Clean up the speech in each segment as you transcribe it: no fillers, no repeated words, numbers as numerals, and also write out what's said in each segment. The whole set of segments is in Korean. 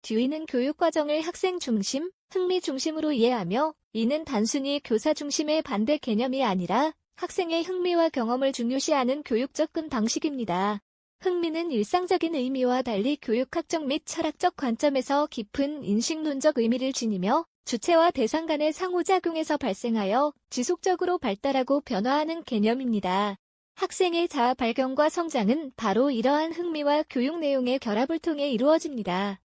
듀이는 교육과정을 학생 중심, 흥미 중심으로 이해하며 이는 단순히 교사 중심의 반대 개념이 아니라 학생의 흥미와 경험을 중요시하는 교육 접근 방식입니다. 흥미는 일상적인 의미와 달리 교육학적 및 철학적 관점에서 깊은 인식론적 의미를 지니며 주체와 대상 간의 상호작용에서 발생하여 지속적으로 발달하고 변화하는 개념입니다. 학생의 자아 발견과 성장은 바로 이러한 흥미와 교육 내용의 결합을 통해 이루어집니다.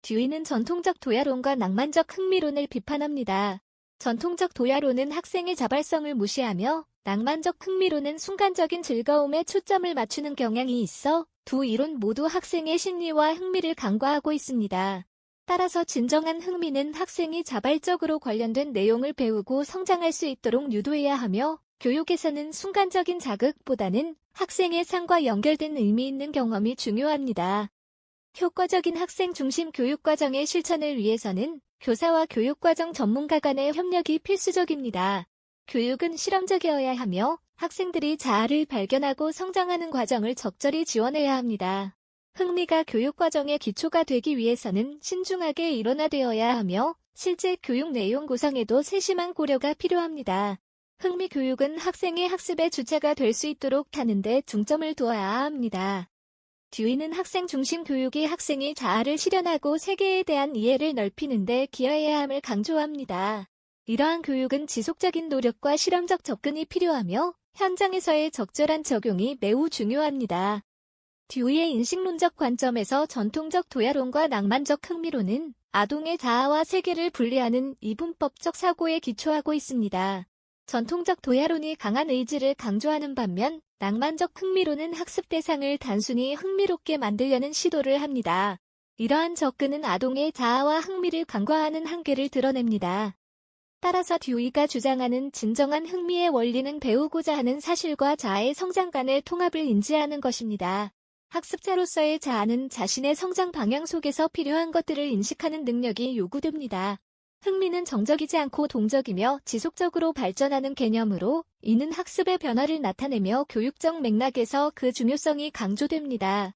듀이는 전통적 도야론과 낭만적 흥미론을 비판합니다. 전통적 도야론은 학생의 자발성을 무시하며 낭만적 흥미론은 순간적인 즐거움에 초점을 맞추는 경향이 있어 두 이론 모두 학생의 심리와 흥미를 간과하고 있습니다. 따라서 진정한 흥미는 학생이 자발적으로 관련된 내용을 배우고 성장할 수 있도록 유도해야 하며 교육에서는 순간적인 자극보다는 학생의 삶과 연결된 의미 있는 경험이 중요합니다. 효과적인 학생 중심 교육과정의 실천을 위해서는 교사와 교육과정 전문가 간의 협력이 필수적입니다. 교육은 실험적이어야 하며 학생들이 자아를 발견하고 성장하는 과정을 적절히 지원해야 합니다. 흥미가 교육과정의 기초가 되기 위해서는 신중하게 일원화되어야 하며 실제 교육 내용 구성에도 세심한 고려가 필요합니다. 흥미 교육은 학생의 학습의 주체가 될 수 있도록 하는 데 중점을 두어야 합니다. 듀이는 학생 중심 교육이 학생이 자아를 실현하고 세계에 대한 이해를 넓히는 데 기여해야 함을 강조합니다. 이러한 교육은 지속적인 노력과 실험적 접근이 필요하며 현장에서의 적절한 적용이 매우 중요합니다. 듀이의 인식론적 관점에서 전통적 도야론과 낭만적 흥미론은 아동의 자아와 세계를 분리하는 이분법적 사고에 기초하고 있습니다. 전통적 도야론이 강한 의지를 강조하는 반면 낭만적 흥미론은 학습 대상을 단순히 흥미롭게 만들려는 시도를 합니다. 이러한 접근은 아동의 자아와 흥미를 간과하는 한계를 드러냅니다. 따라서 듀이가 주장하는 진정한 흥미의 원리는 배우고자 하는 사실과 자아의 성장 간의 통합을 인지하는 것입니다. 학습자로서의 자아는 자신의 성장 방향 속에서 필요한 것들을 인식하는 능력이 요구됩니다. 흥미는 정적이지 않고 동적이며 지속적으로 발전하는 개념으로 이는 학습의 변화를 나타내며 교육적 맥락에서 그 중요성이 강조됩니다.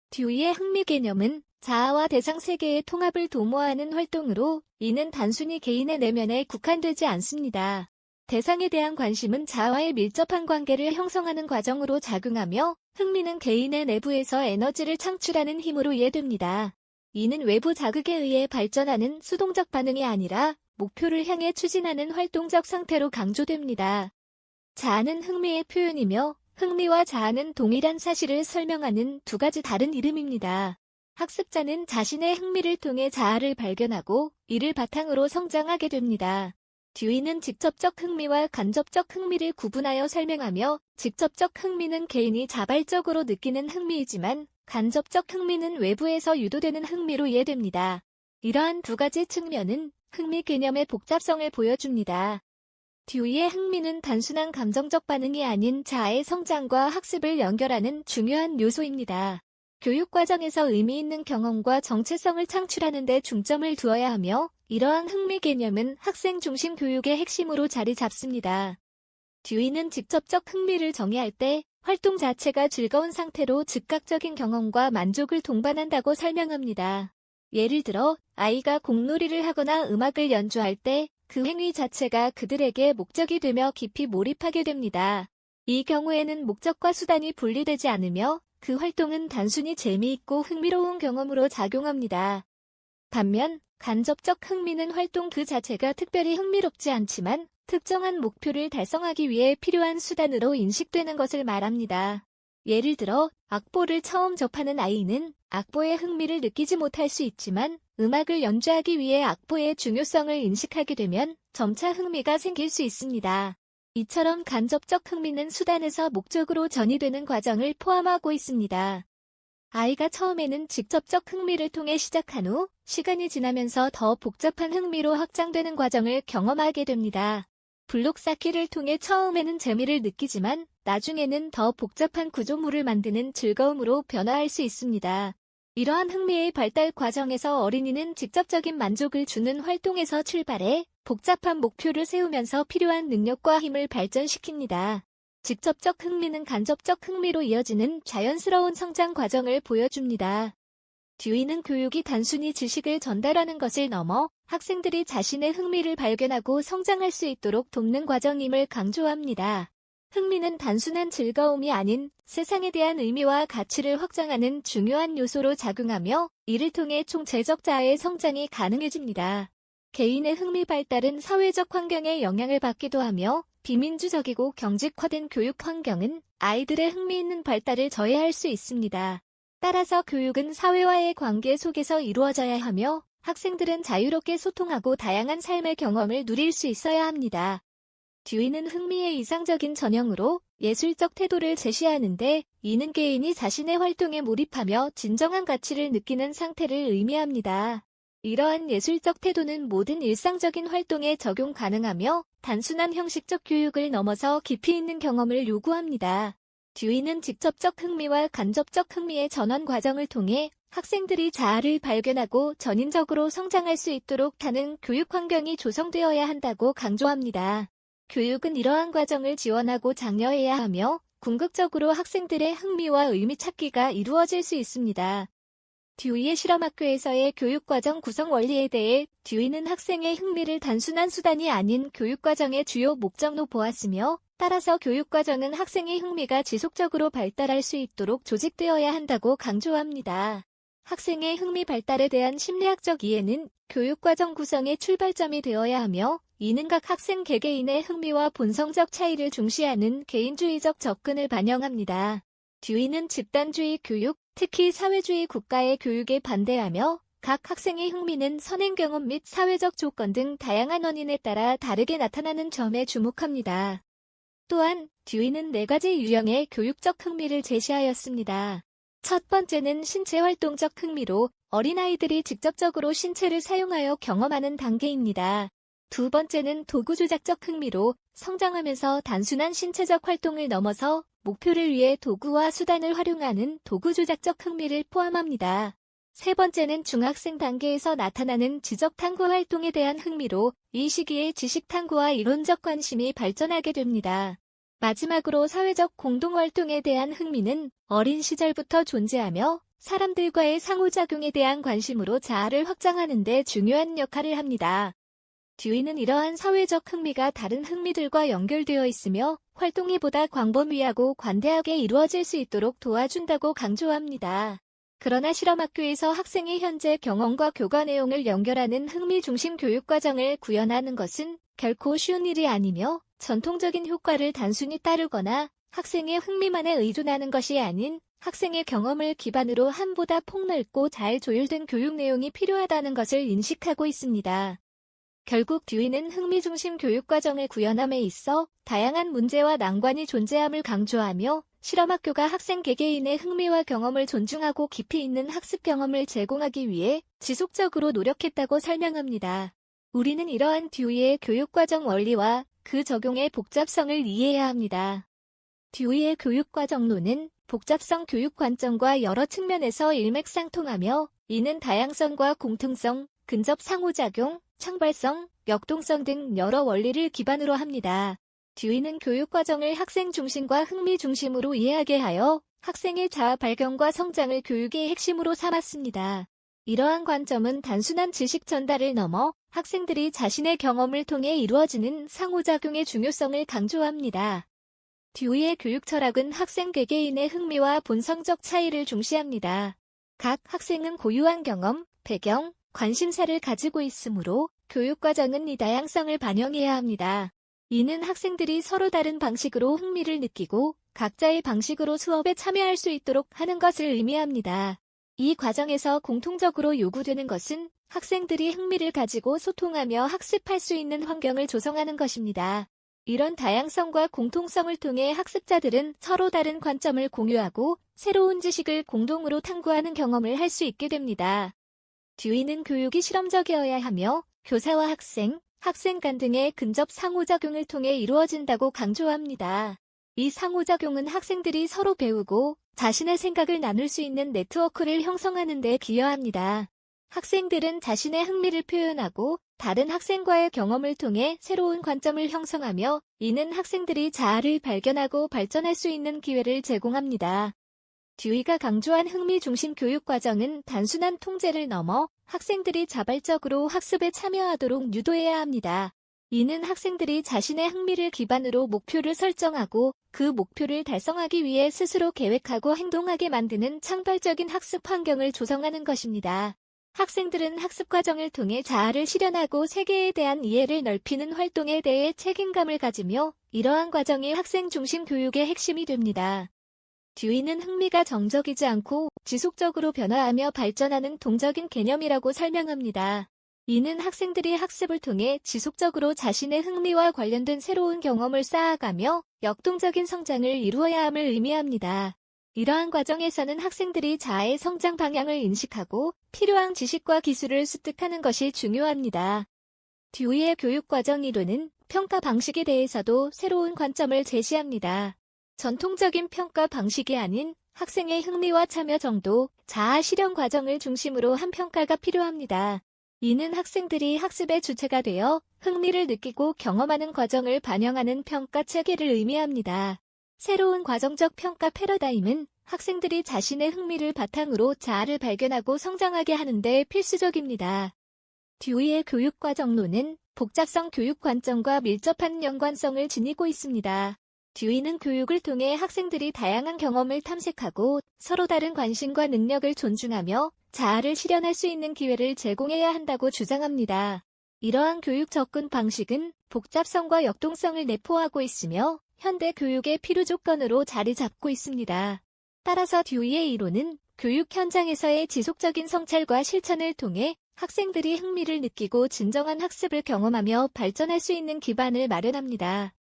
듀이의 흥미 개념은 자아와 대상 세계의 통합을 도모하는 활동으로 이는 단순히 개인의 내면에 국한되지 않습니다. 대상에 대한 관심은 자아와의 밀접한 관계를 형성하는 과정으로 작용하며 흥미는 개인의 내부에서 에너지를 창출하는 힘으로 이해됩니다. 이는 외부 자극에 의해 발전하는 수동적 반응이 아니라 목표를 향해 추진하는 활동적 상태로 강조됩니다. 자아는 흥미의 표현이며 흥미와 자아는 동일한 사실을 설명하는 두 가지 다른 이름입니다. 학습자는 자신의 흥미를 통해 자아를 발견하고 이를 바탕으로 성장하게 됩니다. 듀이는 직접적 흥미와 간접적 흥미를 구분하여 설명하며 직접적 흥미는 개인이 자발적으로 느끼는 흥미이지만 간접적 흥미는 외부에서 유도되는 흥미로 이해됩니다. 이러한 두 가지 측면은 흥미 개념의 복잡성을 보여줍니다. 듀이의 흥미는 단순한 감정적 반응이 아닌 자아의 성장과 학습을 연결하는 중요한 요소입니다. 교육 과정에서 의미 있는 경험과 정체성을 창출하는 데 중점을 두어야 하며 이러한 흥미 개념은 학생 중심 교육의 핵심으로 자리 잡습니다. 듀이는 직접적 흥미를 정의할 때 활동 자체가 즐거운 상태로 즉각적인 경험과 만족을 동반한다고 설명합니다. 예를 들어 아이가 공놀이를 하거나 음악을 연주할 때 그 행위 자체가 그들에게 목적이 되며 깊이 몰입하게 됩니다. 이 경우에는 목적과 수단이 분리되지 않으며 그 활동은 단순히 재미있고 흥미로운 경험으로 작용합니다. 반면 간접적 흥미는 활동 그 자체가 특별히 흥미롭지 않지만 특정한 목표를 달성하기 위해 필요한 수단으로 인식되는 것을 말합니다. 예를 들어 악보를 처음 접하는 아이는 악보에 흥미를 느끼지 못할 수 있지만 음악을 연주하기 위해 악보의 중요성을 인식하게 되면 점차 흥미가 생길 수 있습니다. 이처럼 간접적 흥미는 수단에서 목적으로 전이되는 과정을 포함하고 있습니다. 아이가 처음에는 직접적 흥미를 통해 시작한 후 시간이 지나면서 더 복잡한 흥미로 확장되는 과정을 경험하게 됩니다. 블록 쌓기를 통해 처음에는 재미를 느끼지만 나중에는 더 복잡한 구조물을 만드는 즐거움으로 변화할 수 있습니다. 이러한 흥미의 발달 과정에서 어린이는 직접적인 만족을 주는 활동에서 출발해 복잡한 목표를 세우면서 필요한 능력과 힘을 발전시킵니다. 직접적 흥미는 간접적 흥미로 이어지는 자연스러운 성장 과정을 보여줍니다. 듀이는 교육이 단순히 지식을 전달하는 것을 넘어 학생들이 자신의 흥미를 발견하고 성장할 수 있도록 돕는 과정임을 강조합니다. 흥미는 단순한 즐거움이 아닌 세상에 대한 의미와 가치를 확장하는 중요한 요소로 작용하며 이를 통해 총체적 자아의 성장이 가능해집니다. 개인의 흥미 발달은 사회적 환경에 영향을 받기도 하며 비민주적이고 경직화된 교육 환경은 아이들의 흥미 있는 발달을 저해할 수 있습니다. 따라서 교육은 사회와의 관계 속에서 이루어져야 하며 학생들은 자유롭게 소통하고 다양한 삶의 경험을 누릴 수 있어야 합니다. 듀이는 흥미의 이상적인 전형으로 예술적 태도를 제시하는데 이는 개인이 자신의 활동에 몰입하며 진정한 가치를 느끼는 상태를 의미합니다. 이러한 예술적 태도는 모든 일상적인 활동에 적용 가능하며 단순한 형식적 교육을 넘어서 깊이 있는 경험을 요구합니다. 듀이는 직접적 흥미와 간접적 흥미의 전환 과정을 통해 학생들이 자아를 발견하고 전인적으로 성장할 수 있도록 하는 교육 환경이 조성되어야 한다고 강조합니다. 교육은 이러한 과정을 지원하고 장려해야 하며 궁극적으로 학생들의 흥미와 의미 찾기가 이루어질 수 있습니다. 듀이의 실험학교에서의 교육과정 구성 원리에 대해 듀이는 학생의 흥미를 단순한 수단이 아닌 교육과정의 주요 목적로 보았으며 따라서 교육과정은 학생의 흥미가 지속적으로 발달할 수 있도록 조직되어야 한다고 강조합니다. 학생의 흥미 발달에 대한 심리학적 이해는 교육과정 구성의 출발점이 되어야 하며 이는 각 학생 개개인의 흥미와 본성적 차이를 중시하는 개인주의적 접근을 반영합니다. 듀이는 집단주의 교육, 특히 사회주의 국가의 교육에 반대하며 각 학생의 흥미는 선행 경험 및 사회적 조건 등 다양한 원인에 따라 다르게 나타나는 점에 주목합니다. 또한 듀이는 4가지 유형의 교육적 흥미를 제시하였습니다. 첫 번째는 신체활동적 흥미로 어린아이들이 직접적으로 신체를 사용하여 경험하는 단계입니다. 두 번째는 도구조작적 흥미로 성장하면서 단순한 신체적 활동을 넘어서 목표를 위해 도구와 수단을 활용하는 도구조작적 흥미를 포함합니다. 세 번째는 중학생 단계에서 나타나는 지적탐구 활동에 대한 흥미로 이 시기에 지식탐구와 이론적 관심이 발전하게 됩니다. 마지막으로 사회적 공동활동에 대한 흥미는 어린 시절부터 존재하며 사람들과의 상호작용에 대한 관심으로 자아를 확장하는 데 중요한 역할을 합니다. 듀이는 이러한 사회적 흥미가 다른 흥미들과 연결되어 있으며 활동이 보다 광범위하고 관대하게 이루어질 수 있도록 도와준다고 강조합니다. 그러나 실험학교에서 학생의 현재 경험과 교과 내용을 연결하는 흥미 중심 교육과정을 구현하는 것은 결코 쉬운 일이 아니며 전통적인 효과를 단순히 따르거나 학생의 흥미만에 의존하는 것이 아닌 학생의 경험을 기반으로 한 보다 폭넓고 잘 조율된 교육 내용이 필요하다는 것을 인식하고 있습니다. 결국 듀이는 흥미 중심 교육과정을 구현함에 있어 다양한 문제와 난관이 존재함을 강조하며 실험학교가 학생 개개인의 흥미와 경험을 존중하고 깊이 있는 학습 경험을 제공하기 위해 지속적으로 노력했다고 설명합니다. 우리는 이러한 듀이의 교육과정 원리와 그 적용의 복잡성을 이해해야 합니다. 듀이의 교육과정론은 복잡성 교육 관점과 여러 측면에서 일맥상통하며 이는 다양성과 공통성, 근접 상호작용, 창발성, 역동성 등 여러 원리를 기반으로 합니다. 듀이는 교육과정을 학생 중심과 흥미 중심으로 이해하게 하여 학생의 자아 발견과 성장을 교육의 핵심으로 삼았습니다. 이러한 관점은 단순한 지식 전달을 넘어 학생들이 자신의 경험을 통해 이루어지는 상호작용의 중요성을 강조합니다. 듀이의 교육 철학은 학생 개개인의 흥미와 본성적 차이를 중시합니다. 각 학생은 고유한 경험, 배경, 관심사를 가지고 있으므로 교육과정은 이 다양성을 반영해야 합니다. 이는 학생들이 서로 다른 방식으로 흥미를 느끼고 각자의 방식으로 수업에 참여할 수 있도록 하는 것을 의미합니다. 이 과정에서 공통적으로 요구되는 것은 학생들이 흥미를 가지고 소통하며 학습할 수 있는 환경을 조성하는 것입니다. 이런 다양성과 공통성을 통해 학습자들은 서로 다른 관점을 공유하고 새로운 지식을 공동으로 탐구하는 경험을 할 수 있게 됩니다. 듀이는 교육이 실험적이어야 하며 교사와 학생, 학생 간 등의 근접 상호작용을 통해 이루어진다고 강조합니다. 이 상호작용은 학생들이 서로 배우고 자신의 생각을 나눌 수 있는 네트워크를 형성하는 데 기여합니다. 학생들은 자신의 흥미를 표현하고 다른 학생과의 경험을 통해 새로운 관점을 형성하며 이는 학생들이 자아를 발견하고 발전할 수 있는 기회를 제공합니다. 듀이가 강조한 흥미 중심 교육 과정은 단순한 통제를 넘어 학생들이 자발적으로 학습에 참여하도록 유도해야 합니다. 이는 학생들이 자신의 흥미를 기반으로 목표를 설정하고 그 목표를 달성하기 위해 스스로 계획하고 행동하게 만드는 창발적인 학습 환경을 조성하는 것입니다. 학생들은 학습 과정을 통해 자아를 실현하고 세계에 대한 이해를 넓히는 활동에 대해 책임감을 가지며 이러한 과정이 학생 중심 교육의 핵심이 됩니다. 듀이는 흥미가 정적이지 않고 지속적으로 변화하며 발전하는 동적인 개념이라고 설명합니다. 이는 학생들이 학습을 통해 지속적으로 자신의 흥미와 관련된 새로운 경험을 쌓아가며 역동적인 성장을 이루어야 함을 의미합니다. 이러한 과정에서는 학생들이 자아의 성장 방향을 인식하고 필요한 지식과 기술을 습득하는 것이 중요합니다. 듀이의 교육과정 이론은 평가 방식에 대해서도 새로운 관점을 제시합니다. 전통적인 평가 방식이 아닌 학생의 흥미와 참여 정도, 자아 실현 과정을 중심으로 한 평가가 필요합니다. 이는 학생들이 학습의 주체가 되어 흥미를 느끼고 경험하는 과정을 반영하는 평가 체계를 의미합니다. 새로운 과정적 평가 패러다임은 학생들이 자신의 흥미를 바탕으로 자아를 발견하고 성장하게 하는 데 필수적입니다. 듀이의 교육과정론은 복잡성 교육 관점과 밀접한 연관성을 지니고 있습니다. 듀이는 교육을 통해 학생들이 다양한 경험을 탐색하고 서로 다른 관심과 능력을 존중하며 자아를 실현할 수 있는 기회를 제공해야 한다고 주장합니다. 이러한 교육 접근 방식은 복잡성과 역동성을 내포하고 있으며 현대 교육의 필요 조건으로 자리 잡고 있습니다. 따라서 듀이의 이론은 교육 현장에서의 지속적인 성찰과 실천을 통해 학생들이 흥미를 느끼고 진정한 학습을 경험하며 발전할 수 있는 기반을 마련합니다.